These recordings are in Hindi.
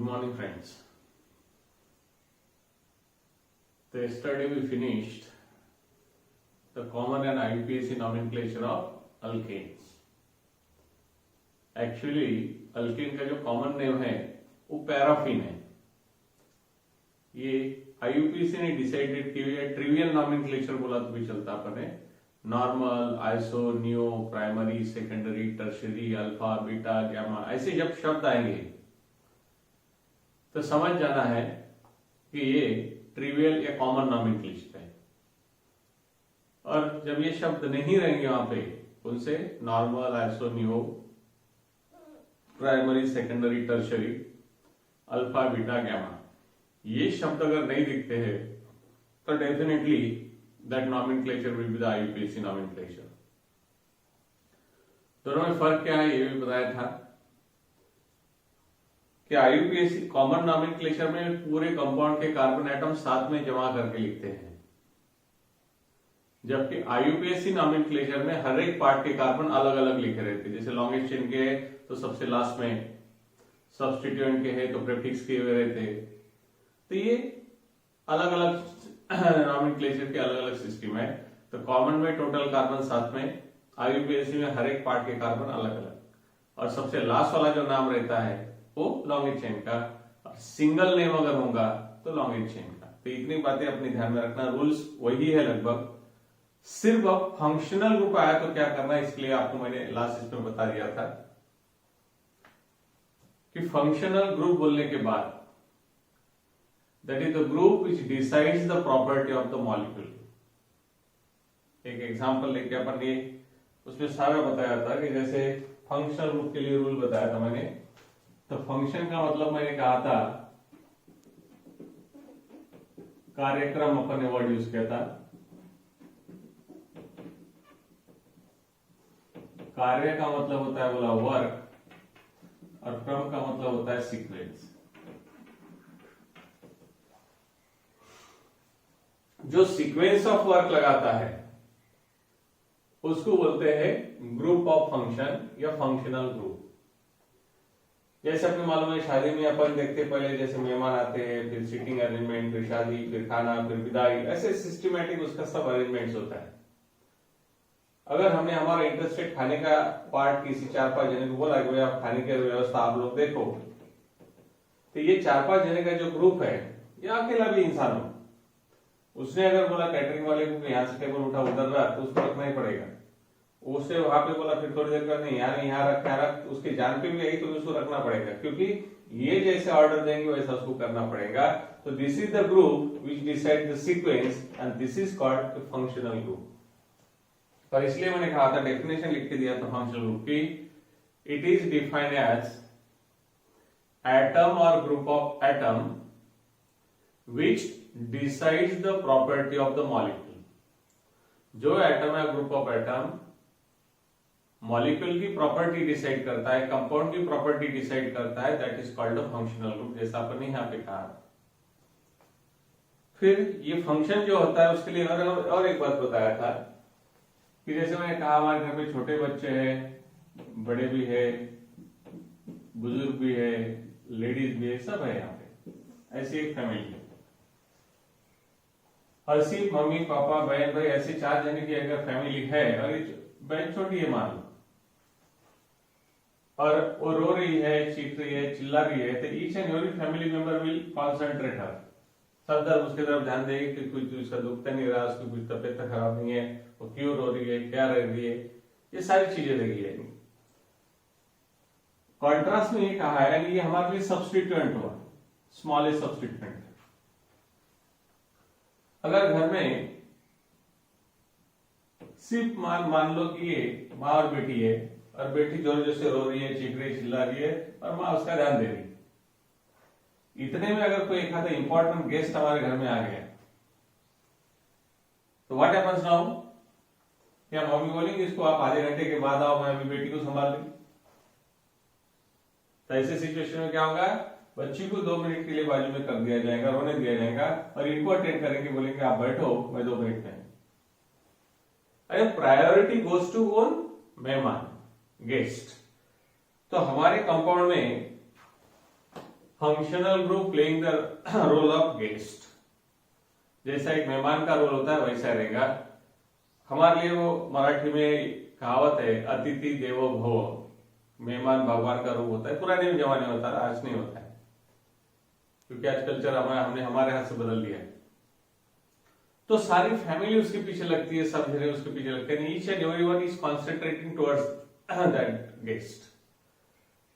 morning, friends. So yesterday we finished the common and IUPAC nomenclature of alkanes. Actually, alkane का जो कॉमन नेम है वो पैराफिन है. ये IUPAC ने डिसाइडेड किया है. ट्रिवियल नॉमेनक्लेचर बोला तो भी चलता अपन है. Normal, iso, neo, primary, secondary, tertiary, alpha, beta, gamma, ऐसे जब शब्द आएंगे तो समझ जाना है कि ये ट्रिवियल या कॉमन नॉमेनक्लेचर है. और जब ये शब्द नहीं रहेंगे वहां पे उनसे normal, iso, neo, primary, secondary, tertiary, alpha, beta, gamma, ये शब्द अगर नहीं दिखते हैं तो definitely that nomenclature will be the IUPAC nomenclature. दोनों में फर्क क्या है ये भी बताया था कि IUPAC कॉमन नॉमेनक्लेचर में पूरे कंपाउंड के कार्बन एटम साथ में जमा करके लिखते हैं, जबकि IUPAC नॉमेनक्लेचर में हर एक पार्ट के कार्बन अलग अलग लिखे रहते हैं. जैसे लॉन्गेस्ट चेन के है तो सबसे लास्ट में, सब्स्टिट्यूएंट के है तो प्रीफिक्स किए हुए रहते हैं. तो ये अलग अलग नॉमेनक्लेचर के अलग अलग सिस्टम है. तो कॉमन में टोटल कार्बन साथ में, IUPAC में हर एक पार्ट के कार्बन अलग अलग, और सबसे लास्ट वाला जो नाम रहता है वो लॉन्गेस्ट चेन का, और सिंगल नेम अगर होगा तो लॉन्गेस्ट चेन का. तो इतनी बातें अपने ध्यान में रखना. रूल्स वही है लगभग, सिर्फ अब फंक्शनल ग्रुप आया तो क्या करना है, इसके लिए आपको मैंने लास्ट इसमें बता दिया था कि फंक्शनल ग्रुप बोलने के बाद that is the group which decides the property of the molecule. एक एग्जांपल लेके अपन ये उसमें सारा बताया था कि जैसे फंक्शनल ग्रुप के लिए रूल बताया था मैंने. तो फंक्शन का मतलब मैंने कहा था कार्यक्रम, अपन ने वर्ड यूज किया था. कार्य का मतलब होता है बोला वर्क, और क्रम का मतलब होता है सीक्वेंस. जो सीक्वेंस ऑफ वर्क लगाता है उसको बोलते हैं ग्रुप ऑफ फंक्शन या फंक्शनल ग्रुप. जैसे अपने मालूम है शादी में अपन देखते पहले जैसे मेहमान आते हैं, फिर सीटिंग अरेंजमेंट, फिर शादी, फिर खाना, फिर विदाई, ऐसे सिस्टमैटिक उसका सब अरेंजमेंट्स होता है. अगर हमने हमारा इंटरेस्टेड खाने का पार्ट किसी 4-5 जने को बोला कि आप खाने की व्यवस्था आप लोग देखो, तो ये 4-5 जने का जो ग्रुप है या अकेला भी इंसान हो, उसने अगर बोला कैटरिंग वाले को यहाँ से टेबल उठा उधर रख, तो उसको रखना ही पड़ेगा. उससे वहां पे बोला फिर थोड़ी देर कर नहीं यार यहाँ रख, यहाँ रख, उसके जान पे भी यही तो उसको रखना पड़ेगा, क्योंकि ये जैसे ऑर्डर देंगे वैसा उसको करना पड़ेगा. तो this is the group which decide the sequence and this is called functional group. और इसलिए मैंने कहा था, डेफिनेशन लिख के दिया था फंक्शनल ग्रुप की, it is defined as atom और group of atom which decides the property of the molecule. जो एटम है ग्रुप ऑफ एटम मॉलिक्यूल की प्रॉपर्टी डिसाइड करता है, कंपाउंड की प्रॉपर्टी डिसाइड करता है, that is called a functional group, जैसा अपन ने यहाँ पे कहा. फिर ये फंक्शन जो होता है उसके लिए और एक बात बताया था कि जैसे मैंने कहा हमारे घर में छोटे बच्चे हैं, बड़े भी है, बुजुर्ग भी है, लेडीज भी है, सब है यहाँ पे. ऐसी एक फैमिली है, और सिर्फ मम्मी, पापा, बहन, भाई, ऐसे 4 जने की अगर फैमिली है, और बहन छोटी है मान लो, और वो रो रही है, चीख रही है, चिल्ला रही है, तो each and every family member will concentrate her. सब दर उसके तरफ ध्यान देंगे कि कुछ उसका दुखता नहीं रहा, उसकी कुछ तबियत खराब नहीं है, वो क्यों रो रही है, क्या रह रही है, ये सारी चीजें देखिए. कॉन्ट्रास्ट में ये कहा है कि ये हमारे लिए सब्स्टिट्यूएंट हुआ, स्मॉलेस्ट सब्स्टिट्यूएंट. अगर घर में सिर्फ मान लो कि ये माँ और बेटी है, और बेटी जोर जोर से रो रही है, चीख रही, चिल्ला रही है, और माँ उसका ध्यान दे रही है. इतने में अगर कोई एक आधा इंपॉर्टेंट गेस्ट हमारे घर में आ गया, तो व्हाट हैपेंस नाउ? क्या मम्मी बोलेंगे इसको आप आधे घंटे के बाद आओ, मैं अभी बेटी को संभाल रही. तो ऐसे सिचुएशन में क्या होगा, बच्ची को 2 मिनट के लिए बाजू में कर दिया जाएगा, रोने दिया जाएगा, और इनको अटेंड करेंगे, बोलेंगे आप बैठो, मैं 2 मिनट में. अरे प्रायोरिटी गोज टू कौन? मेहमान, गेस्ट. तो हमारे कंपाउंड में functional group playing the role of guest. जैसा एक मेहमान का रोल होता है वैसा रहेगा। हमारे लिए वो मराठी में कहावत है, अतिथि देवो भव, मेहमान भगवान का रूप होता है। पुराने जमाने में होता है, आज नहीं होता है, क्योंकि आज कल्चर हमने हमारे हाथ से बदल दिया है। तो सारी फैमिली उसके पीछे लगती है, सब जने उसके पीछे लगते हैं। Each and everyone is concentrating towards that guest.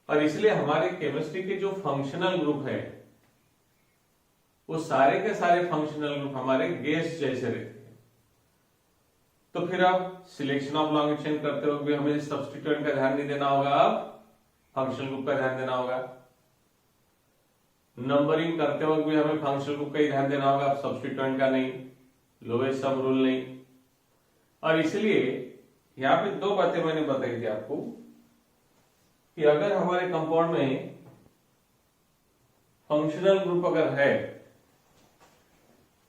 और इसलिए हमारे केमिस्ट्री के जो फंक्शनल ग्रुप है वो सारे के सारे फंक्शनल ग्रुप हमारे गेस्ट जैसे रहते हैं। तो फिर आप सिलेक्शन ऑफ लॉन्ग चेन करते वक्त भी हमें सब्स्टिट्यूएंट का ध्यान नहीं देना होगा, आप फंक्शनल ग्रुप का ध्यान देना होगा। नंबरिंग करते वक्त भी हमें फंक्शनल ग्रुप का ही ध्यान देना होगा, सब्स्टिट्यूएंट का नहीं, लोएस्ट सम रूल नहीं। और इसलिए यहां पे दो बातें मैंने बताई थी आपको कि अगर हमारे कंपाउंड में फंक्शनल ग्रुप अगर है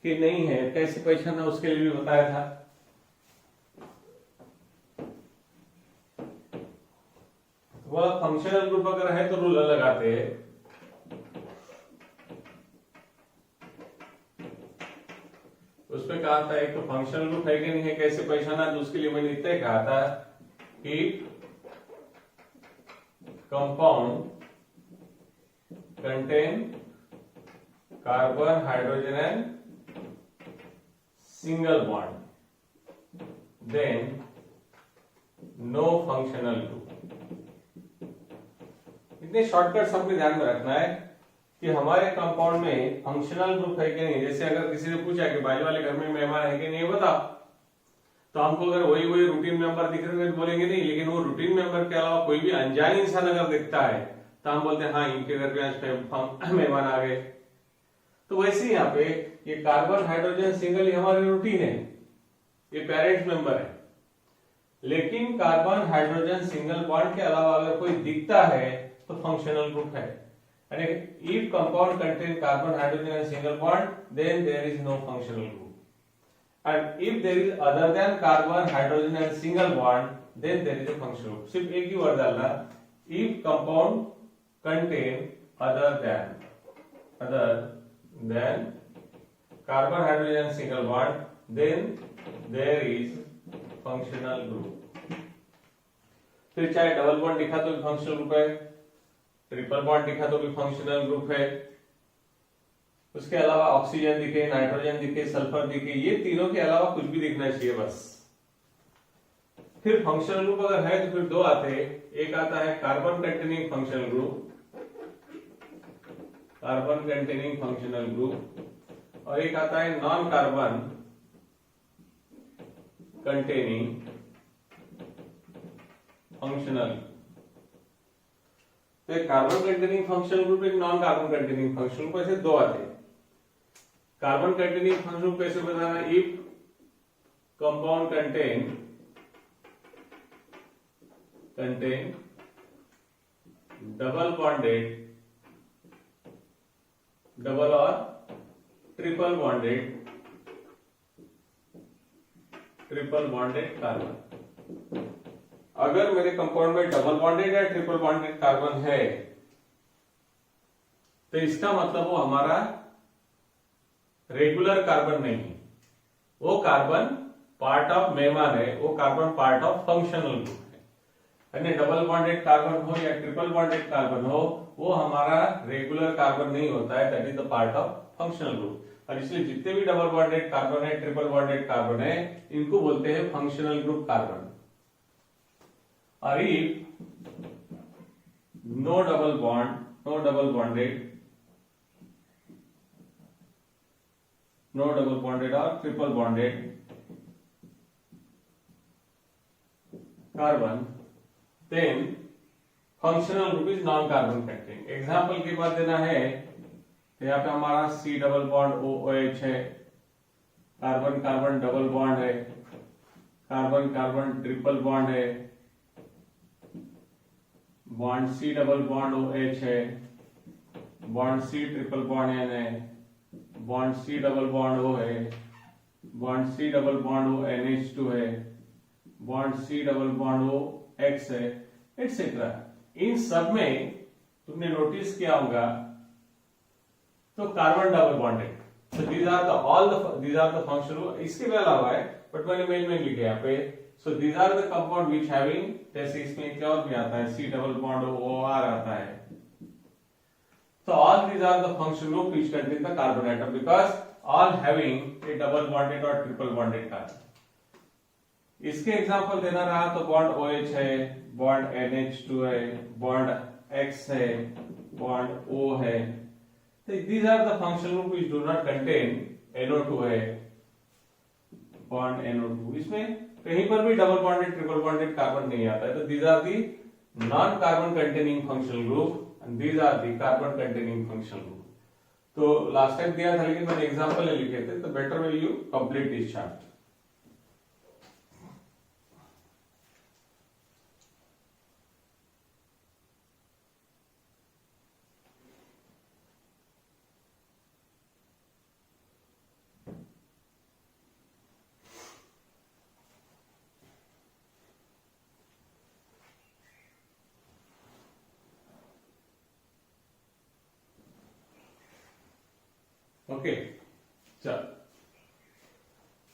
कि नहीं है, कैसे पहचानना उसके लिए भी बताया था। वह फंक्शनल ग्रुप अगर है तो रूल लगाते हैं। उसमें कहा था एक तो फंक्शनल ग्रुप है कि नहीं है कैसे पहचाना, तो उसके लिए मैंने इतना कहा था कि compound contain carbon hydrogen and single bond, then no functional group. इतने शॉर्टकट अपने ध्यान में रखना है कि हमारे कंपाउंड में फंक्शनल ग्रुप है कि नहीं। जैसे अगर किसी ने पूछा कि बाजू वाले घर में मेहमान है कि नहीं बताओ, तो हमको अगर वही रूटीन मेंबर दिख रहे हैं तो बोलेंगे नहीं, लेकिन वो रूटीन मेंबर के अलावा कोई भी अनजान इंसान अगर दिखता है तो हम बोलते हैं हाँ इनके घर पे आज मेहमान आ गए। तो वैसे ही यहाँ पे ये कार्बन हाइड्रोजन सिंगल हमारे रूटीन है, ये पेरेंट्स मेंबर है। लेकिन कार्बन हाइड्रोजन सिंगल बॉन्ड के अलावा अगर कोई दिखता है तो फंक्शनल ग्रुप है। And if compound contain carbon, hydrogen and single bond, then there is no functional group. And if there is other than carbon, hydrogen and single bond, then there is a functional group. सिर्फ एक ही वर्ड डालना, if compound contain other than carbon, hydrogen and single bond, then there is functional group. फिर चाहे डबल बॉन्ड दिखा तो भी फंक्शनल ग्रुप है, ट्रिपल बॉन्ड दिखा तो भी फंक्शनल ग्रुप है। उसके अलावा ऑक्सीजन दिखे, नाइट्रोजन दिखे, सल्फर दिखे, ये तीनों के अलावा कुछ भी दिखना चाहिए बस। फिर फंक्शनल ग्रुप अगर है तो फिर दो आते हैं, एक आता है carbon containing functional group, carbon containing functional group, और एक आता है नॉन कार्बन कंटेनिंग फंक्शनल। तो एक कार्बन कंटेनिंग फंक्शनल ग्रुप, एक non carbon containing functional group, ऐसे दो आते हैं। कार्बन कंटेनिंग फंक्शनल ग्रुप कैसे बताना, if compound contain double bonded, double और ट्रिपल बॉन्डेड कार्बन। अगर मेरे कंपाउंड में डबल बॉन्डेड या ट्रिपल बॉन्डेड कार्बन है तो इसका मतलब वो हमारा रेगुलर कार्बन नहीं है, वो कार्बन पार्ट ऑफ मेहमान है, वो carbon part of functional group है। यानी डबल बॉन्डेड कार्बन हो या ट्रिपल बॉन्डेड कार्बन हो, वो हमारा रेगुलर कार्बन नहीं होता है, that is the part of functional group. और इसलिए जितने भी डबल बॉन्डेड कार्बन है, ट्रिपल बॉन्डेड कार्बन है, इनको बोलते हैं फंक्शनल ग्रुप कार्बन। और if no double bonded or triple bonded carbon, then functional group is non carbon containing। Example की बात देना है तो यहाँ पे हमारा C डबल बॉन्ड OH है, कार्बन कार्बन डबल बॉन्ड है, कार्बन कार्बन ट्रिपल बॉन्ड है, bond C double bond OH है, bond C triple bond N है, bond C double bond O है, bond C double bond O NH2 है, bond C double bond O X है, एक्सेट्रा। इन सब में तुमने नोटिस किया होगा तो carbon double bonded, so these are the functional, इसके भी अलावा है बट मैंने मेन में लिखे यहाँ पे, so these are the compound which having, जैसे इसमें क्या और भी आता है C डबल बॉन्ड OR आता है, so all these are the functional group which contain the carbon atom because all having a double bonded or triple bonded carbon. इसके एग्जांपल देना रहा तो बॉन्ड OH है, बॉन्ड NH2 है, बॉन्ड X है, बॉन्ड O है, तो these are the functional group which do not contain NO2 है, बॉन्ड NO2, इसमें कहीं पर भी double bonded triple bonded carbon नहीं आता है, तो these are the non carbon containing functional group and these are the carbon containing functional group. तो लास्ट टाइम दिया था लेकिन मैंने एग्जांपल लिखे थे, तो better will you complete this chart. Okay, चल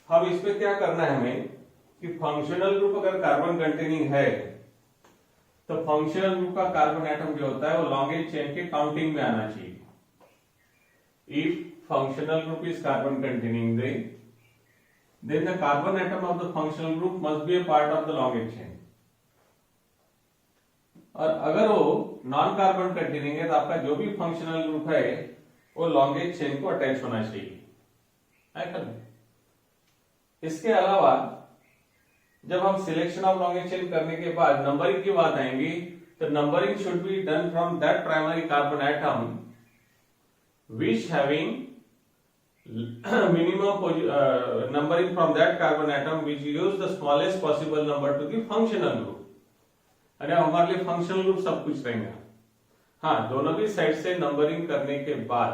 अब इसमें क्या करना है हमें कि फंक्शनल ग्रुप अगर कार्बन कंटेनिंग है तो फंक्शनल ग्रुप का कार्बन एटम जो होता है वो लॉन्गेज चेन के काउंटिंग में आना चाहिए. If functional group is carbon containing then the carbon atom of the functional group must be a part of the longest chain. और अगर वो नॉन कार्बन कंटेनिंग है तो आपका जो भी फंक्शनल ग्रुप है वो लॉन्गेज चेन को अटैच होना चाहिए. इसके अलावा जब हम सिलेक्शन ऑफ लॉन्गेज चेन करने के बाद नंबरिंग की बात आएंगी तो numbering should be done from that primary carbon atom which having minimum numbering from that carbon atom which use the smallest possible number to the functional group. अरे हमारे लिए फंक्शनल ग्रुप सब कुछ रहेंगे. हाँ, दोनों भी साइड से नंबरिंग करने के बाद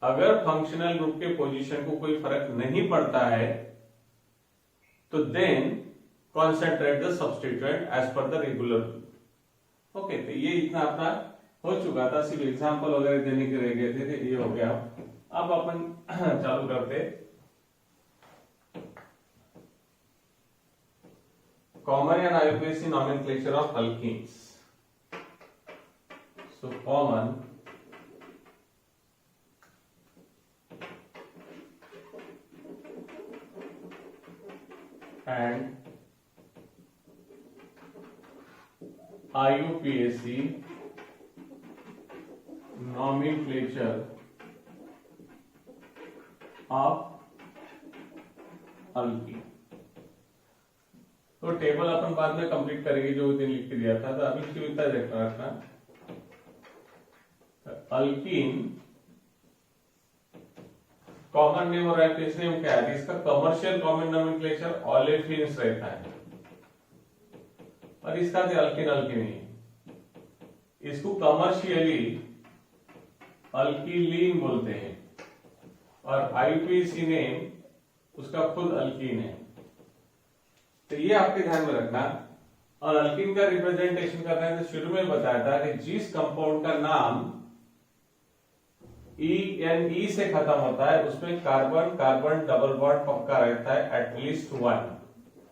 अगर फंक्शनल ग्रुप के पोजीशन को कोई फर्क नहीं पड़ता है तो then concentrate the substituent as per the regular. Okay, तो ये इतना अपना हो चुका था, सिर्फ एग्जांपल वगैरह देने के रह गए थे, ये हो गया. अब अपन चालू करते common and IUPAC nomenclature of alkenes. So common and IUPAC nomenclature of alkene. तो टेबल अपन बाद में कंप्लीट करेंगे जो दिन लिख के दिया था, तो अभी क्यों इतना देखना रखना. अल्कीन कॉमन नेम और आईयूपीएसी नेम क्या है, इसका कमर्शियल कॉमन नोमेनक्लेचर ओलेफिन्स रहता है और इसका तो अल्कीन अल्कीन ही, इसको कमर्शियली अल्कीलीन बोलते हैं और आईयूपीएसी नेम उसका खुद अल्कीन है. तो ये आपके ध्यान में रखना. और अल्कीन का रिप्रेजेंटेशन करना है तो शुरू में बताया था कि जिस कंपाउंड का नाम ई से खत्म होता है उसमें कार्बन कार्बन डबल बॉन्ड पक्का रहता है, एटलीस्ट वन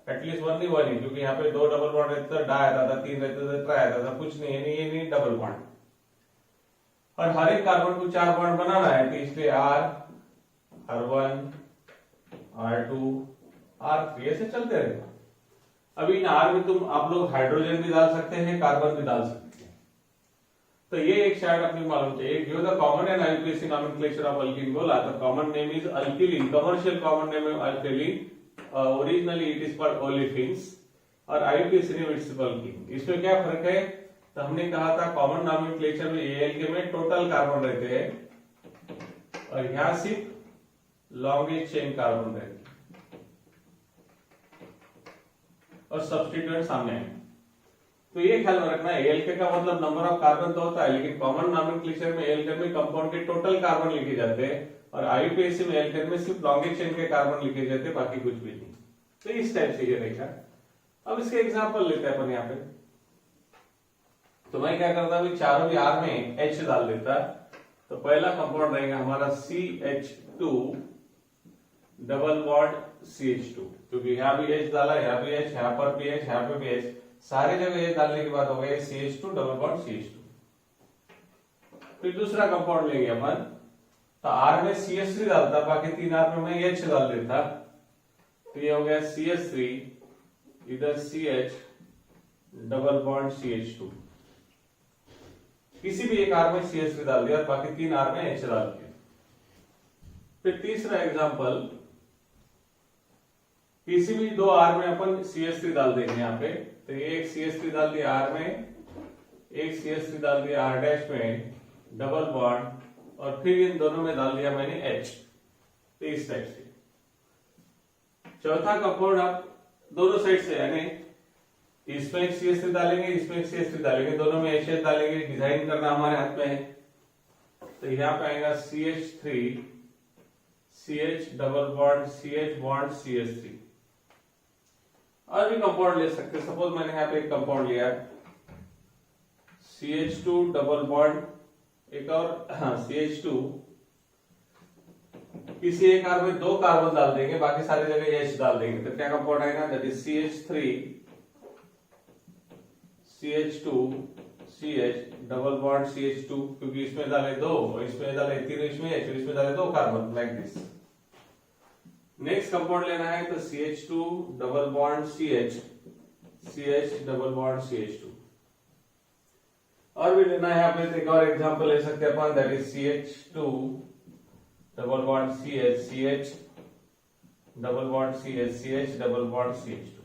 नहीं वन ही, क्योंकि यहाँ पे दो डबल बॉन्ड रहता था, डाई आता था, तीन रहता था, ट्राई आता था, कुछ नहीं है, ये नहीं डबल बॉन्ड. और हर एक कार्बन को चार बॉन्ड बनाना है तो इसलिए R1 R2 R3 ऐसे चलते रहेगा. अभी इन R में तुम आप लोग हाइड्रोजन भी डाल सकते हैं, कार्बन भी डाल सकते हैं. तो ये एक शायद अपनी मालूम चाहिए. Give the common and IUPAC nomenclature of alkene बोला तो common name is alkylene, commercial common name है alkylene, originally it is called olefins और आईयूपीएसी नेम इट्स अल्कीन. इसमें क्या फर्क है, तो हमने कहा था कॉमन नॉमेनक्लेचर में एएलके में टोटल कार्बन रहते हैं और यहां सिर्फ लॉन्गेज चेन कार्बन रहते हैं और सब्स्टिट्यूएंट सामने है. तो ये ख्याल में रखना, एएलके का मतलब नंबर ऑफ कार्बन तो होता है लेकिन कॉमन नॉमेनक्लेचर में एएलके में कंपाउंड के टोटल कार्बन लिखे जाते हैं और आईयूपीएसी में एएलके में सिर्फ लॉन्गेज चेन के कार्बन लिखे जाते हैं, बाकी कुछ भी नहीं. तो इस टाइप से ये रहेगा. अब इसके एग्जांपल लेते हैं अपन यहाँ पे. तो मैं क्या करता हूँ, चारों भी आर में H डाल देता तो पहला कंपाउंड रहेगा हमारा CH2 डबल बॉन्ड CH2, क्योंकि यहाँ भी H डाला, यहाँ भी H, यहाँ पर भी H, यहाँ पे भी H, सारे जगह H डालने के बाद हो गया CH2 डबल बॉन्ड CH2। फिर दूसरा कंपाउंड लेंगे अपन, तो R में CH3 डालता, बाकी 3 R में मैं H डाल देता, तो ये हो गया CH3 इधर CH डबल बॉन्ड CH2। किसी भी एक R में CH3 डाल दिया, बाकी 3 R में H डाल दिया। फिर तीसरा एग्जांपल, किसी भी 2 R में अपन CH3 डाल देंगे यहाँ पे, तो एक CH3 डाल दिया R में, एक CH3 डाल दिया R डैश में डबल बॉन्ड, और फिर इन दोनों में डाल दिया मैंने H। तो इस टाइप से चौथा कंपाउंड आप दोनों साइड से, यानी इसमें एक CH3 डालेंगे, इसमें एक CH3 डालेंगे, दोनों में HH डालेंगे, डिजाइन करना हमारे हाथ में है। तो यहाँ पे आएगा CH3 CH double bond CH bond CH3। और भी कंपाउंड ले सकते हैं, सपोज मैंने यहाँ पे एक कंपाउंड लिया CH2 डबल बॉन्ड, एक और CH2, किसी एक R में 2 कार्बन डाल देंगे, बाकी सारी जगह H डाल देंगे, तो क्या कंपाउंड आएगा, that is CH3 CH2 CH double bond CH2, क्योंकि इसमें डाले 2 और इसमें डाले 3, इसमें H और इसमें डाले 2 carbon, like this. Next compound लेना है तो CH2 double bond CH double bond CH2। और भी लेना है, यहाँ पे एक और एग्जांपल ले सकते हैं अपन, that is CH2 double bond CH double bond CH double bond CH2।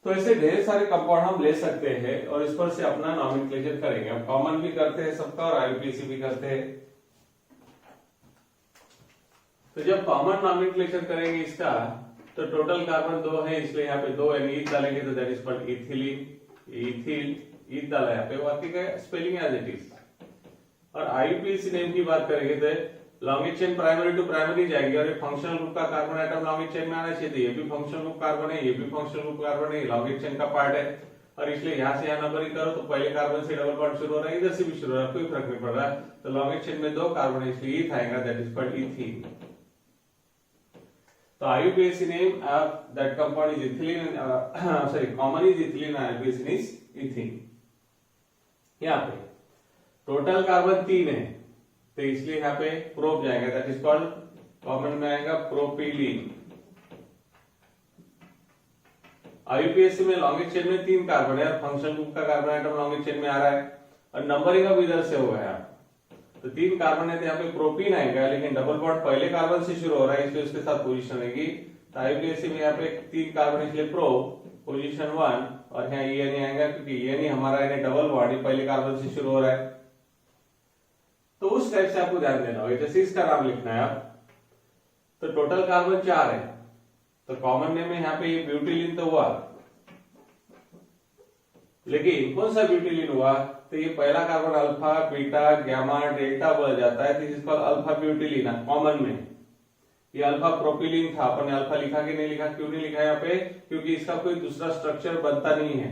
तो ऐसे ढेर सारे कंपाउंड हम ले सकते हैं और इस पर से अपना नॉमेनक्लेचर करेंगे। हम कॉमन भी करते हैं सबका और IUPAC भी करते हैं। तो जब कॉमन नॉमेनक्लेचर करेंगे इसका, तो टोटल कार्बन 2 है, इसलिए यहाँ पे 2 ईथ डालेंगे, तो that is called ethylene, ethyl, eth डाला यहाँ पे, बाकी का स्पेलिंग एज इट इज। और IUPAC नेम की बात करेंगे तो longest chain primary to primary जाएंगे, और ये फंक्शनल ग्रुप का कार्बन आइटम लॉन्गेज चेन में आना चाहिए। ये भी फंक्शनल ग्रुप कार्बन है, ये भी फंक्शनल ग्रुप कार्बन है, लॉन्गेज चेन का पार्ट है, और इसलिए यहाँ से यहाँ नंबरिंग करो तो पहले कार्बन से डबल बॉन्ड शुरू हो रहा है, इधर से भी शुरू हो रहा है, कोई फर्क नहीं पड़ रहा है। तो लॉन्गेज चेन में 2 कार्बन है, इसलिए ईथ आएगा, दैट इज कॉल्ड इथीन। तो IUPAC name of that compound is ethylene, sorry common is ethylene, IUPAC is ethene. यहाँ पे टोटल कार्बन 3 है, तो इसलिए यहाँ पे प्रोप जाएगा, दैट इज कॉल्ड, कॉमन में आएगा प्रोपिलीन। IUPAC में लॉन्गेज चेन में 3 कार्बन है, फंक्शनल ग्रुप का कार्बन आइटम लॉन्गेज चेन में आ रहा है, और नंबरिंग अब इधर से हो गया, तो 3 कार्बन है तो यहाँ पे प्रोपीन आएगा, लेकिन डबल बॉन्ड पहले कार्बन से शुरू हो रहा है, इसलिए उसके साथ पोजीशन रहेगी। तो IUPAC में यहाँ पे 3 कार्बन, इसलिए प्रो पोजीशन 1, और यहाँ ये नहीं आएगा क्योंकि ये नहीं हमारा डबल बॉन्ड पहले कार्बन से शुरू हो रहा है। तो उस टाइप से आपको ध्यान देना होगा, जैसे इसका नाम लिखना है आप, तो टोटल कार्बन 4 है, तो कॉमन नेम में यहाँ पे ये ब्यूटिलीन तो हुआ, लेकिन कौन सा ब्यूटिलीन हुआ, तो ये पहला carbon alpha beta gamma delta बोला जाता है, तो इसको अल्फा ब्यूटिलीन कॉमन में। ये अल्फा प्रोपिलीन था, अपन ने अल्फा लिखा कि नहीं लिखा, क्यों नहीं लिखा यहाँ पे, क्योंकि इसका कोई दूसरा स्ट्रक्चर बनता नहीं है,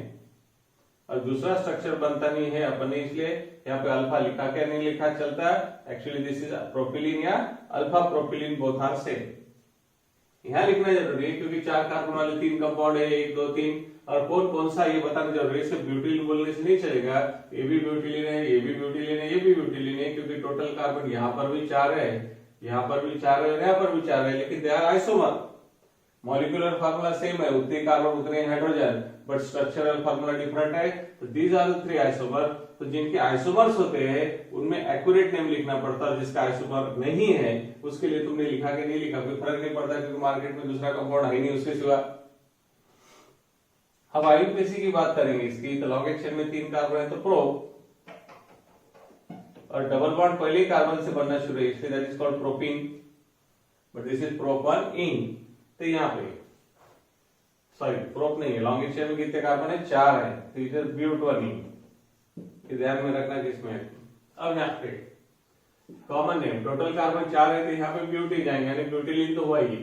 और दूसरा स्ट्रक्चर बनता नहीं है अपन ने, इसलिए यहाँ पे अल्फा लिखा क्या नहीं लिखा चलता है। एक्चुअली दिस इज प्रोपिलीन या alpha propylene, both are same. यहाँ लिखना जरूरी है क्योंकि 4 कार्बन वाले 3 कंपाउंड है, 1 2 3, और कौन कौन सा ये बताना जरूरी है। सिर्फ ब्यूटिलीन बोलने से नहीं चलेगा, ये भी ब्यूटिलीन है, ये भी ब्यूटिलीन है, ये भी ब्यूटिलीन है, क्योंकि टोटल कार्बन यहाँ पर भी 4 है, यहाँ पर भी 4 है, यहाँ पर भी 4 है, लेकिन they are isomer. Molecular formula same है, उतने कार्बन उतने hydrogen, but structural formula different है। तो दीज आर द 3 आइसोमर। तो जिनके आइसोमर्स होते हैं उनमें एक्यूरेट नेम लिखना पड़ता है, जिसका आइसोमर नहीं है उसके लिए तुमने लिखा कि नहीं लिखा कोई फर्क नहीं पड़ता, क्योंकि मार्केट में दूसरा कंपाउंड है नहीं उसके सिवा। अब IUPAC की बात करेंगे इसकी, तो लॉन्गेज चेन में 3 कार्बन है तो प्रो, और डबल बॉन्ड पहले कार्बन से बनना शुरू है, इसलिए that is called propene, but this is propyne. तो यहाँ पे सॉरी प्रोप नहीं है, लॉन्गेज चेन में कितने कार्बन है, 4 है, तो इधर ब्यूट-1-इन, ध्यान में रखना किसमें। अब यहाँ पे कॉमन नेम, टोटल कार्बन 4 है, तो यहाँ पे ब्यूटी जाएंगे, यानी ब्यूटिलीन तो हुआ ही।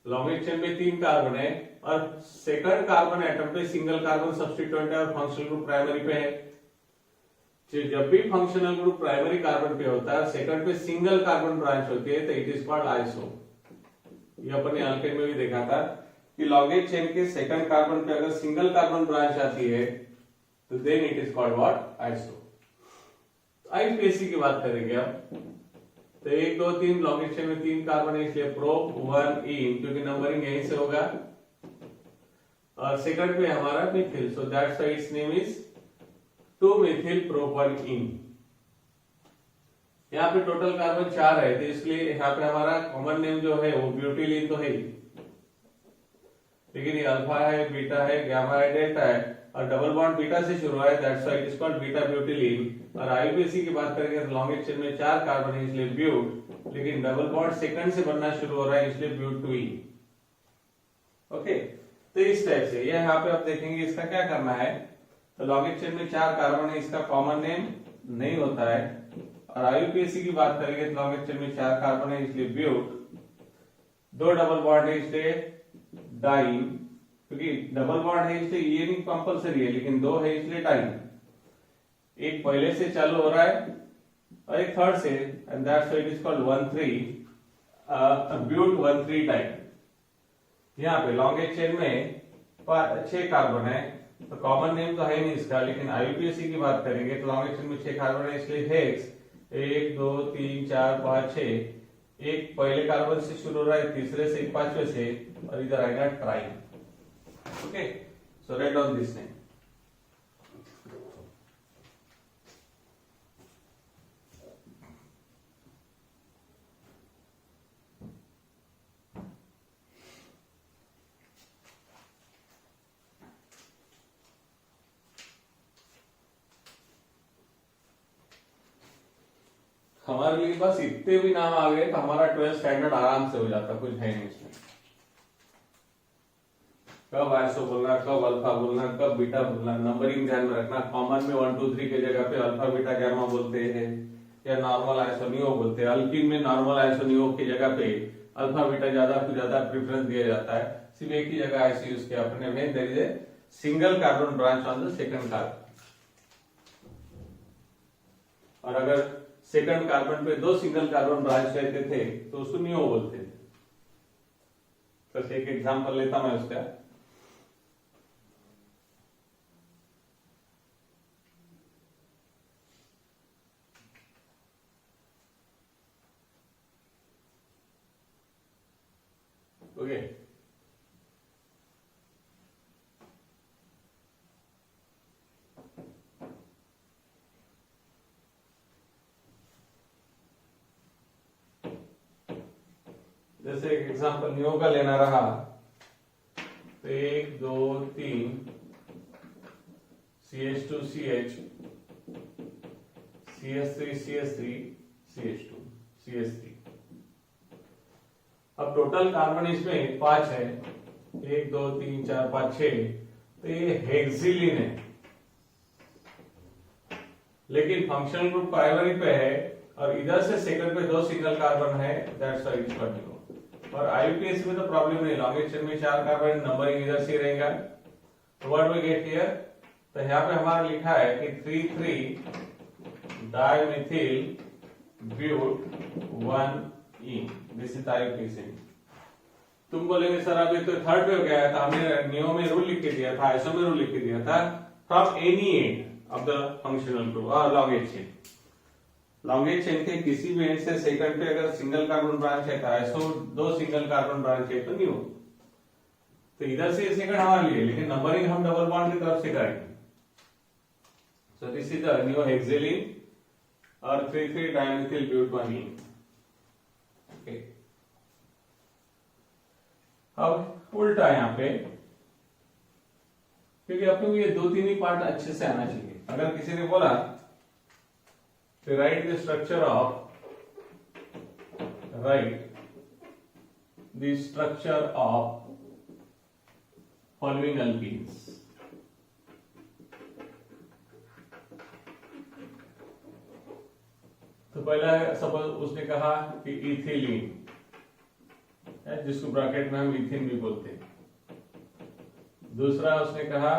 लॉन्गेज चेन में 3 कार्बन है, और सेकंड कार्बन एटम पे सिंगल कार्बन सब्स्टिट्यूएंट है, और फंक्शनल ग्रुप प्राइमरी पे है। जब भी फंक्शनल ग्रुप प्राइमरी कार्बन पे होता है, सेकंड पे सिंगल कार्बन ब्रांच होती है, तो इट इज कॉल्ड आइसो। ये अपने अल्केन में भी देखा था कि लॉन्गेज चेन के सेकंड कार्बन पे अगर सिंगल कार्बन ब्रांच आती है तो then it is called what, iso. IUPAC की बात करेंगे अब, तो 1 2 3 लॉन्गेज चेन में 3 कार्बन है, इसलिए प्रो 1 इन, क्योंकि नंबरिंग यहीं से होगा। और सेकंड पे हमारा methyl, so that's why it's name is 2 methyl propyne. यहाँ पे टोटल कार्बन 4 है, तो इसलिए यहाँ पे हमारा कॉमन नेम जो है वो ब्यूटिलीन तो है ही, लेकिन ये अल्फा है, बीटा है, गामा है, डेल्टा है, और डबल बॉन्ड बीटा से शुरू है, that's why it is called beta butylene. और आईयूपीएसी की बात करेंगे तो लॉन्गेज चेन में 4 कार्बन है, इसलिए ब्यूट, लेकिन डबल बॉन्ड सेकंड से बनना शुरू हो रहा है, इसलिए ब्यूटीन। ओके, तो इस टाइप से ये यहाँ पे आप देखेंगे इसका क्या करना है। तो लॉन्गेज चेन में 4 कार्बन है, इसका कॉमन नेम नहीं होता है। और आईयूपीएसी की बात करेंगे तो लॉन्गेज चेन में 4 कार्बन है, इसलिए ब्यूट, 2 डबल बॉन्ड है इसलिए डाइन, क्योंकि डबल बॉन्ड है इसलिए ये नहीं कंपलसरी है, लेकिन 2 है इसलिए डाइन। एक पहले से चालू हो रहा है और एक थर्ड से, and that's why it is called 1,3 buta 1,3 diene. यहाँ पे लॉन्गेज चेन में 6 कार्बन है, तो कॉमन नेम तो है नहीं इसका, लेकिन आईयूपीएसी की बात करेंगे तो लॉन्गेज चेन में 6 कार्बन है, इसलिए हेक्स 1 2 3 4 5 6, एक पहले कार्बन से शुरू हो रहा है, तीसरे से, एक पांचवे से, और इधर आएगा triyne. Okay, so write down this name. हमारे लिए बस इतने भी नाम आ गए तो हमारा 12th स्टैंडर्ड आराम से हो जाता, कुछ है नहीं इसमें। कब आइसो बोलना, कब अल्फा बोलना, कब बीटा बोलना, नंबरिंग ध्यान में रखना। कॉमन में 1 2 3 के जगह पे अल्फा बीटा गामा बोलते हैं, या नॉर्मल आइसोनियो बोलते हैं। अल्कीन में नॉर्मल आइसोनियो की जगह पे अल्फा बीटा ज्यादा प्रेफरेंस दिया जाता है। सिर्फ एक ही जगह ऐसे यूज किया अपने में, there is a single carbon branch on the second carbon. और अगर सेकंड कार्बन पे 2 सिंगल कार्बन ब्रांच रहते थे तो उसको नियो बोलते थे। तो एक एग्जांपल लेता मैं उसका। ओके, जैसे एक एग्जांपल नियो का लेना रहा तो 1 2 3 CH2CH CH3CH3 CH2 CH3। अब टोटल कार्बन इसमें 5 है, 1 2 3 4 5 6, तो ये हेक्सिलिन है, लेकिन फंक्शनल ग्रुप प्राइमरी पे है और इधर से सेकंड पे 2 सिंगल कार्बन है, that's why it's called neo. और आईयूपीएसी में तो प्रॉब्लम नहीं, लॉन्गेज चेन में 4 कार्बन, नंबरिंग इधर से रहेगा। व्हाट वी गेट हियर, तो यहाँ पे हमारा लिखा है कि 3,3 dimethyl but 1 yne, this is IUPAC. तुम बोलेंगे सर अभी तो थर्ड पे हो गया है, तो हमने नियो में रूल लिख के दिया था, आइसो में रूल लिख के दिया था, from any end of the functional group और लॉन्गेज चेन। लॉन्गेज चेन के किसी भी एंड से सेकंड पे अगर सिंगल कार्बन ब्रांच है तो आइसो, 2 सिंगल कार्बन ब्रांच है तो नियो। तो इधर से सेकंड हमारे लिए, लेकिन नंबरिंग हम डबल बॉन्ड की तरफ से करेंगे। So this is the neo hexylene और 3,3 डाइमिथिल ब्यूट 1 इन। ओके, अब उल्टा यहाँ पे, क्योंकि अपने को ये 2-3 ही पार्ट अच्छे से आना चाहिए। अगर किसी ने बोला to write the structure of following alkenes, तो पहला सपोज उसने कहा कि इथिलीन है, जिसको ब्रैकेट में हम इथिन भी बोलते हैं। दूसरा उसने कहा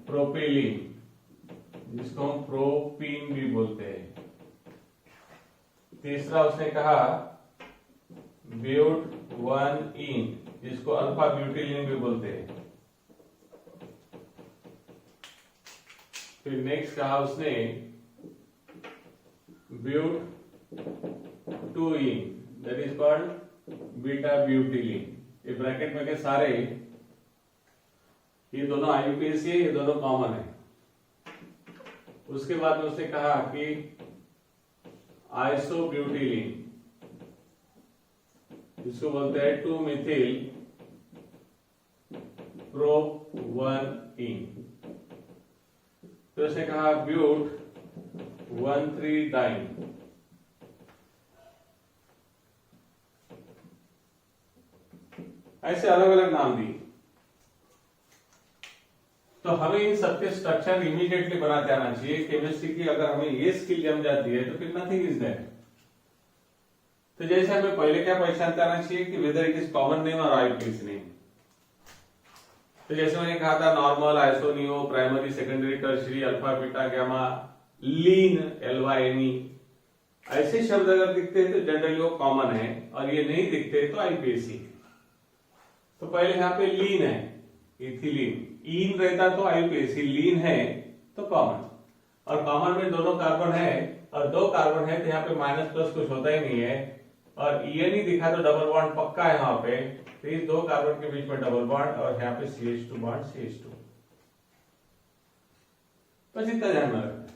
प्रोपेलिन, जिसको हम प्रोपीन भी बोलते हैं। तीसरा उसने कहा ब्यूट 1-इन, जिसको अल्फा ब्यूटिलीन भी बोलते हैं। फिर नेक्स्ट कहा उसने ब्यूट 2-इन, that is called beta butylene. ये ब्रैकेट में के सारे, ये दोनों आईयूपीएसी है, ये दोनों कॉमन है। उसके बाद में उसने कहा कि आइसोब्यूटिलीन, जिसको बोलते हैं 2-मिथिल प्रोप 1-इन। तो उसने कहा ब्यूट 1,3-डाइन। ऐसे अलग अलग नाम दिए। तो हमें इन सबके स्ट्रक्चर इमीडिएटली बनाते आना चाहिए। केमिस्ट्री की अगर हमें ये स्किल जम जाती है तो फिर नथिंग इज दैट। तो जैसे हमें पहले क्या पहचानते आना चाहिए कि whether it is common name और आईयूपीएसी नेम। तो जैसे मैंने कहा था normal, iso neo, primary, secondary, tertiary, alpha, beta, gamma, लीन, LYNE, ऐसे शब्द अगर दिखते हैं तो जनरली वो कॉमन है, और ये नहीं दिखते तो आईयूपीएसी। तो पहले यहाँ पे लीन है, इथिलीन। इन रहता तो आईयूपीएसी, लीन है तो कॉमन। और कॉमन में दोनों कार्बन है और दो कार्बन है, तो यहाँ पे माइनस प्लस कुछ होता ही नहीं है। और ENE दिखा तो डबल बॉन्ड पक्का है यहाँ पे, तो इस दो कार्बन के बीच में डबल बॉन्ड, और यहाँ पे CH2 बॉन्ड CH2। बस इतना ध्यान में रखना है।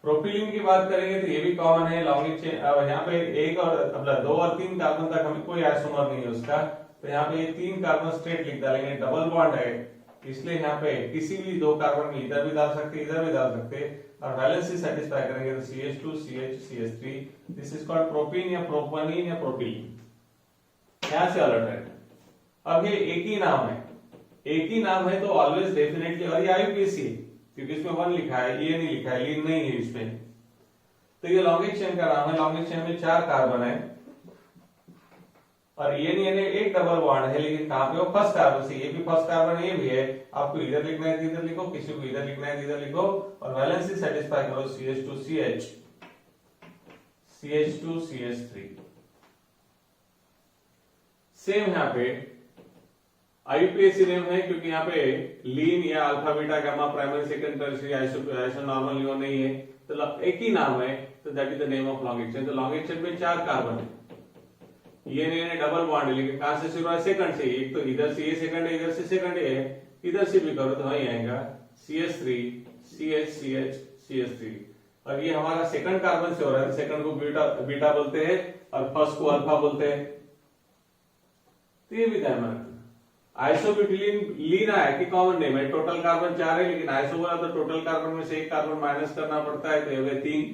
प्रोपिलीन की बात करेंगे तो ये भी कॉमन है, लॉन्ग चेन। अब यहाँ पे एक और मतलब 2 और 3 कार्बन तक हमें कोई आइसोमर नहीं है उसका, तो यहाँ पे ये 3 कार्बन स्ट्रेट लिख डालेंगे, डबल बॉन्ड है, इसलिए यहाँ पे किसी भी 2 कार्बन में इधर भी डाल सकते, इधर भी डाल सकते, और वैलेंसी सेटिस्फाई करेंगे तो CH2 CH CH3। This is called propene या प्रोपनीन या प्रोपिलीन। यहाँ से अलर्ट है। अब ये एक ही नाम है, एक ही नाम है तो ऑलवेज डेफिनेटली, और ये आईयूपीएसी है क्योंकि इसमें 1 लिखा है, ये नहीं लिखा है, लीन नहीं है इसमें। तो ये लॉन्गिश चेन का नाम है। लॉन्गिश चेन में 4 कार्बन है, और ये नहीं है, एक डबल बॉन्ड है, लेकिन कहां पे? वो फर्स्ट कार्बन से। ये भी फर्स्ट कार्बन है, ये भी है। आपको इधर लिखना है तो इधर लिखो, किसी को इधर लिखना है तो इधर लिखो, और वैलेंसी सेटिस्फाई करो CH2 CH CH2 CH3। Same यहाँ पे आईयूपीएसी नेम है क्योंकि यहाँ पे लीन या alpha, beta, gamma, primary, second, tertiary, iso normal लियो नहीं है, तो एक ही नाम है, तो that is the name of longest chain. तो लॉन्गिश चेन में 4 कार्बन है, ये नहीं डबल बॉन्ड है, लेकिन कहां से शुरू है? सेकंड से। एक तो इधर से ये सेकंड है, इधर से सेकंड है, इधर से भी करो तो वही आएगा CH3 CH CH CH3। और ये हमारा सेकंड कार्बन से हो रहा है, सेकंड को बीटा बोलते हैं और फर्स्ट को अल्फा बोलते हैं। तो ये भी ध्यान में रखना। आइसोब्यूटिलीन लीन है कि कॉमन नेम है, टोटल कार्बन 4 है, लेकिन आइसो बोला तो टोटल कार्बन में से एक कार्बन माइनस करना पड़ता है, तो ये हो गए 3।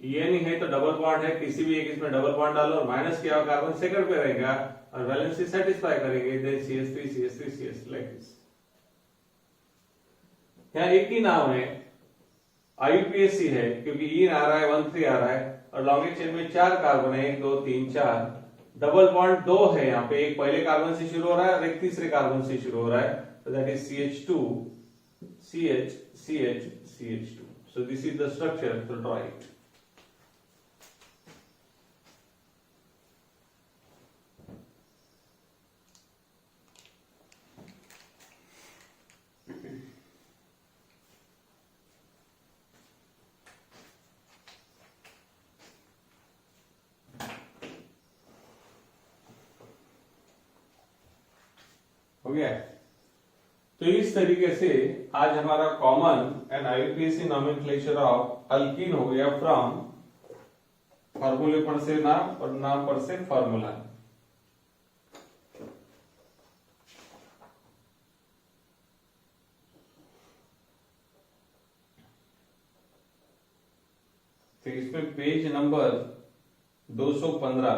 ये नहीं है तो डबल बॉन्ड है, किसी भी एक इसमें डबल बॉन्ड डालो और माइनस किया हुआ कार्बन सेकंड पे रहेगा, और वैलेंसी सेटिस्फाई करेंगे, then CH3 CH3 CH like this. यहाँ एक ही नाम है, आईयूपीएसी है क्योंकि इन आ रहा है, 1,3 आ रहा है, और लॉन्गिश चेन में 4 कार्बन है, 1 2 3 4। डबल बॉन्ड 2 है यहाँ पे, एक पहले कार्बन से शुरू हो रहा है और एक तीसरे कार्बन से शुरू हो रहा है, तो that is CH2 CH CH CH2। So this is the structure, तो ड्रॉ इट। हो गया। तो इस तरीके से आज हमारा common and IUPAC nomenclature of alkyne हो गया, फ्रॉम फॉर्मूले पर से नाम और नाम पर से फॉर्मूला। तो इसमें पेज नंबर 215,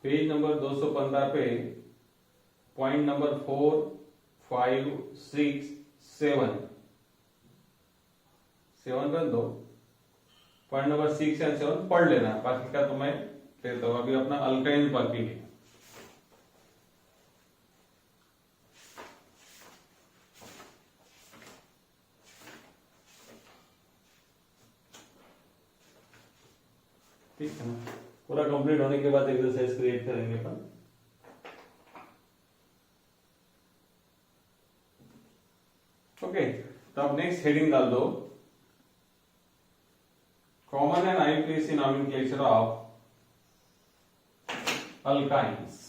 पेज नंबर 215 पे पॉइंट नंबर 4 5 6 7 7 कर दो। पॉइंट नंबर 6 एंड 7 पढ़ लेना, बाकी का तो मैं देता हूं। अभी अपना अल्काइन बाकी है। कंप्लीट होने के बाद एक्सरसाइज क्रिएट करेंगे अपन। ओके, तो अब नेक्स्ट हेडिंग डाल दो, common and IUPAC nomenclature of alkynes.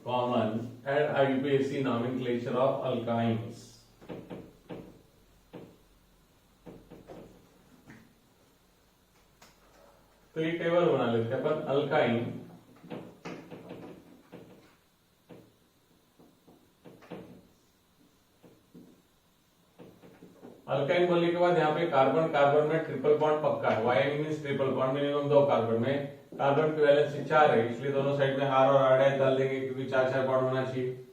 Common and IUPAC nomenclature of alkynes. तो ये टेबल बना लेते हैं अपन। अल्काइन अल्काइन बोलने के बाद यहाँ पे कार्बन कार्बन में ट्रिपल बॉन्ड पक्का है। Why means triple bond, minimum 2 carbon में। कार्बन की वैलेंसी 4 है, इसलिए दोनों साइड में R और R' डाल देंगे क्योंकि 4 बॉन्ड होना चाहिए।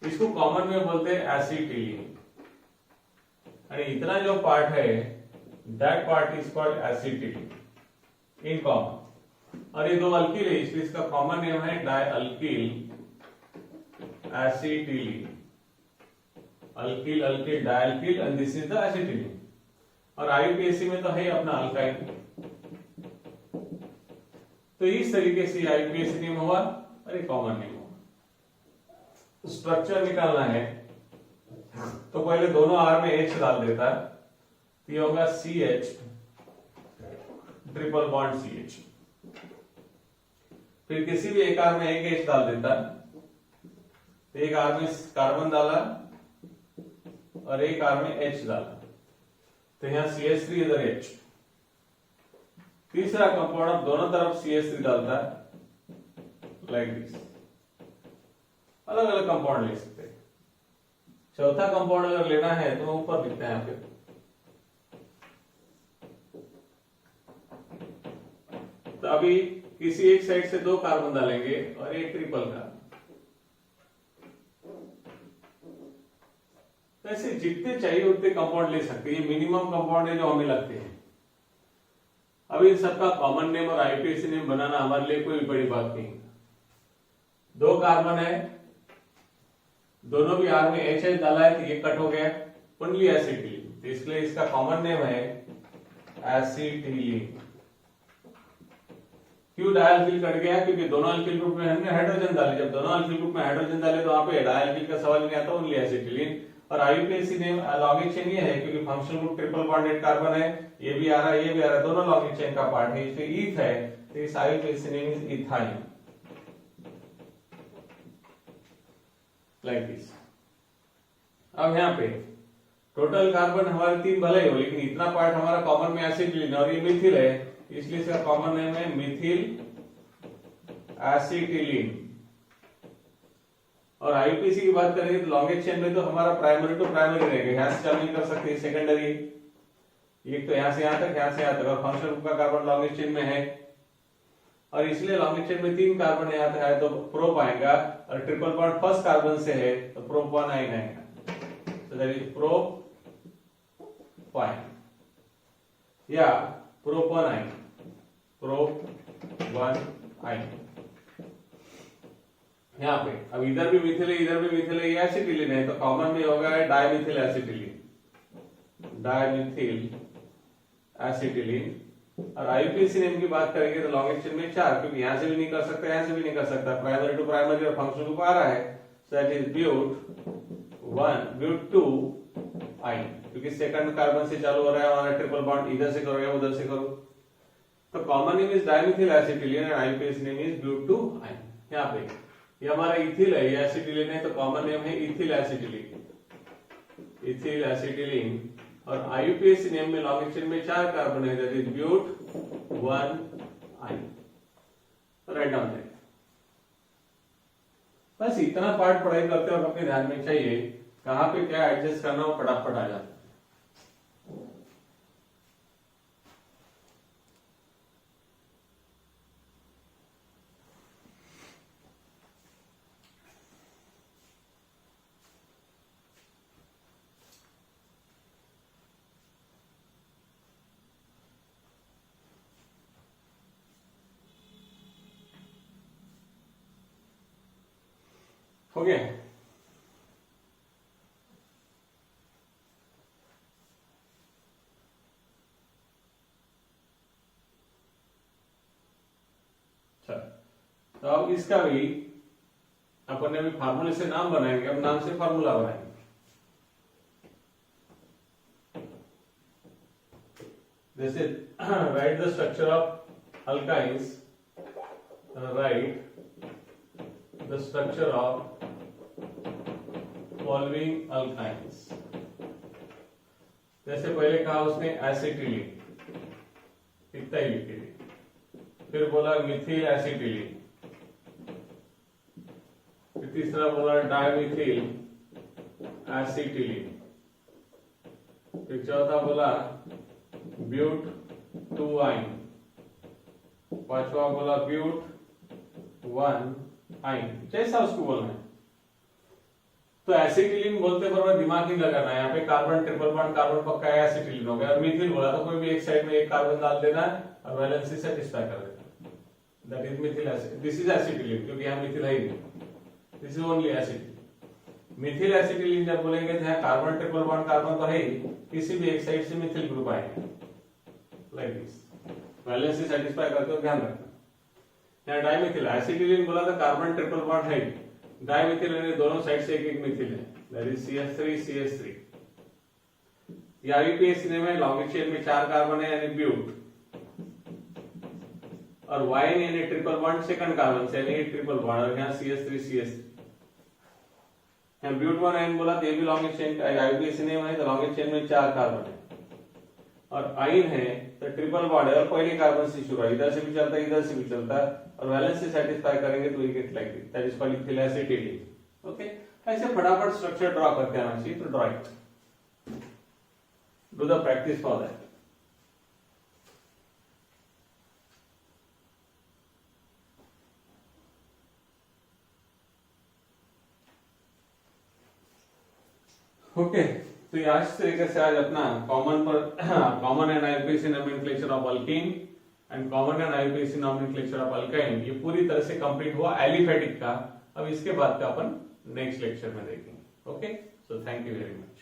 इसको कॉमन में बोलते हैं एसिटिलीन। और इतना जो पार्ट है that part is called acetylene in common. और ये 2 अल्किल है, इसलिए इसका कॉमन नेम है dialkyl acetylene. Alkyl alkyl dialkyl and this is the acetylene. और IUPAC में तो है अपना अल्काइन। तो इस तरीके से IUPAC नेम हुआ और एक कॉमन नेम हुआ। स्ट्रक्चर निकालना है तो पहले दोनों R में H डाल देता, ये होगा CH ट्रिपल बॉन्ड CH। फिर किसी भी एक R में एक H डाल देता, एक R में कार्बन डाला और एक R में H डाला, तो यहां CH3 इधर H। तीसरा कंपाउंड अब दोनों तरफ CH3 डालता है लाइक दिस। अलग अलग कंपाउंड ले सकते हैं। चौथा कंपाउंड अगर लेना है तो ऊपर लिखते हैं यहाँ पे। तो अभी किसी एक साइड से 2 कार्बन डालेंगे और एक ट्रिपल कार्बन। ऐसे जितने चाहिए उतने कंपाउंड ले सकते हैं। ये मिनिमम कंपाउंड है जो हमें लगते हैं। अब इन सबका कॉमन नेम और IUPAC नेम बनाना हमारे लिए कोई बड़ी बात नहीं। 2 कार्बन है, दोनों भी R में HH डाला है तो ये कट हो गया, ओनली एसिटिलीन। तो इसलिए इसका कॉमन नेम है एसिटिलीन। क्यों डायल्किल कट गया? क्योंकि दोनों अल्किल ग्रुप में हमने हाइड्रोजन डाले। जब दोनों अल्किल ग्रुप में हाइड्रोजन डाले तो वहां पे डायल्किल का सवाल नहीं आता, ओनली एसिटिलीन। और IUPAC नेम लॉन्गिंग चेन ये है क्योंकि functional group triple bonded carbon है, ये भी आ रहा है, ये भी आ रहा है, दोनों लॉन्गिंग चेन का पार्ट है। इसमें ईथ है तो इस IUPAC name is ethyne like this. अब यहाँ पे टोटल कार्बन हमारे 3 भले ही हो, लेकिन इतना पार्ट हमारा कॉमन में एसिटिलीन और ये मिथिल है, इसलिए इसका कॉमन नेम है मिथिल एसिटिलीन। और IUPAC की बात करेंगे तो लॉन्गेस्ट चेन में तो हमारा प्राइमरी टू प्राइमरी रहेगा, यहां से चालू नहीं कर सकते, सेकेंडरी। एक तो यहां से यहां तक, यहां से यहां तक। और फंक्शनल ग्रुप का कार्बन लॉन्गेस्ट चेन में है और इसलिए लॉन्गेस्ट चेन में 3 कार्बन यहां तक है तो प्रोप आएगा। और ट्रिपल बॉन्ड फर्स्ट कार्बन से है तो प्रोपाइन आएगा। सो दैट इज प्रोपाइन या प्रोपाइन, प्रोपाइन। यहाँ पे अब इधर भी मिथिल है, इधर भी मिथिल है, ये एसिटिलीन है तो कॉमन में होगा डायमिथिल एसिटिलीन, डायमिथिल एसिटिलीन। और IUPAC नेम की बात करेंगे तो लॉन्गेस्ट चेन में 4, क्योंकि यहां से भी नहीं कर सकता, यहां से भी नहीं कर सकता, प्राइमरी टू प्राइमरी और फंक्शनल ग्रुप आ रहा है। सो दैट इज ब्यूट 1 ब्यूट 2 आइन, क्योंकि सेकंड कार्बन से चालू हो रहा है हमारा ट्रिपल बॉन्ड, इधर से करो या उधर से करो। तो common name is dimethyl acetylene और IUPAC नेम इज ब्यूट 2 आइन। यहाँ पे ये हमारा इथिल है, ये एसिटिलीन है तो कॉमन नेम है इथिल एसिटिलीन, इथिल एसिटिलीन। और IUPAC नेम में लॉन्गिंग चेन में 4 कार्बन है, दैट इज ब्यूट 1 आइन। Write down that. बस इतना पार्ट पढ़ाई करते वक्त अपने ध्यान में चाहिए कहां पे क्या एडजस्ट करना हो, फटाफट आ जाता है। हो गया। अच्छा, तो अब इसका भी अपन ने अभी फार्मूले से नाम बनाएंगे, अब नाम से फार्मूला बनाएंगे। जैसे right the structure of alkynes, right the structure of following alkynes. जैसे पहले कहा उसने एसिटिलीन, इतना ही लिख दिया, फिर बोला मिथिल एसिटिलीन, फिर तीसरा बोला डायमिथिल एसिटिलीन, फिर चौथा बोला ब्यूट 2 आइन, पांचवा बोला ब्यूट 1 आइन, जैसा उसको बोलना है। तो एसिटिलीन बोलते बराबर दिमाग नहीं लगाना है, यहाँ पे कार्बन ट्रिपल बॉन्ड कार्बन पक्का है, एसिटिलीन हो गया। और मिथिल बोला तो कोई भी एक साइड में एक कार्बन डाल देना है और वैलेंसी सेटिस्फाई कर देना, that is Mithil acid, this is acetylene, क्योंकि यहाँ मिथिल है ही नहीं, this is only acetylene. Mithil acetylene जब बोलेंगे तो यहाँ कार्बन ट्रिपल बॉन्ड कार्बन तो है ही, किसी भी एक साइड से मिथिल ग्रुप आएंगे लाइक दिस, वैलेंसी सेटिस्फाई करते हो, ध्यान रखना। यहाँ डाइमिथिल एसिटिलीन बोला तो कार्बन ट्रिपल बॉन्ड है, डाइमिथिल यानी दोनों साइड से एक एक मिथिल है, दैट इज CH3 CH3। ये IUPAC में लॉन्ग चेन में 4 कार्बन है यानी ब्यूट, और वाइन यानी ट्रिपल बॉन्ड सेकंड कार्बन से यानी ट्रिपल बॉन्ड, और यहाँ CH3 CH3। यहाँ ब्यूट 1 आइन बोला तो ये भी लॉन्ग चेन का IUPAC नेम है, तो लॉन्ग चेन में 4 कार्बन है, और आइन है तो ट्रिपल बॉन्ड है और पहले कार्बन से शुरू है, इधर से भी चलता है इधर से भी चलता है, और वैलेंस से सेटिस्फाई करेंगे तो we get like this, that is called methyl acetylene. Okay, ऐसे फटाफट स्ट्रक्चर ड्रॉ करके आना चाहिए, तो draw it, do the practice for that. Okay, तो इस तरीके से आज अपना common and IUPAC nomenclature of alkene and common and IUPAC nomenclature of alkyne ये पूरी तरह से कंप्लीट हुआ एलिफेटिक का। अब इसके बाद का अपन नेक्स्ट लेक्चर में देखेंगे। Okay, so thank you very much.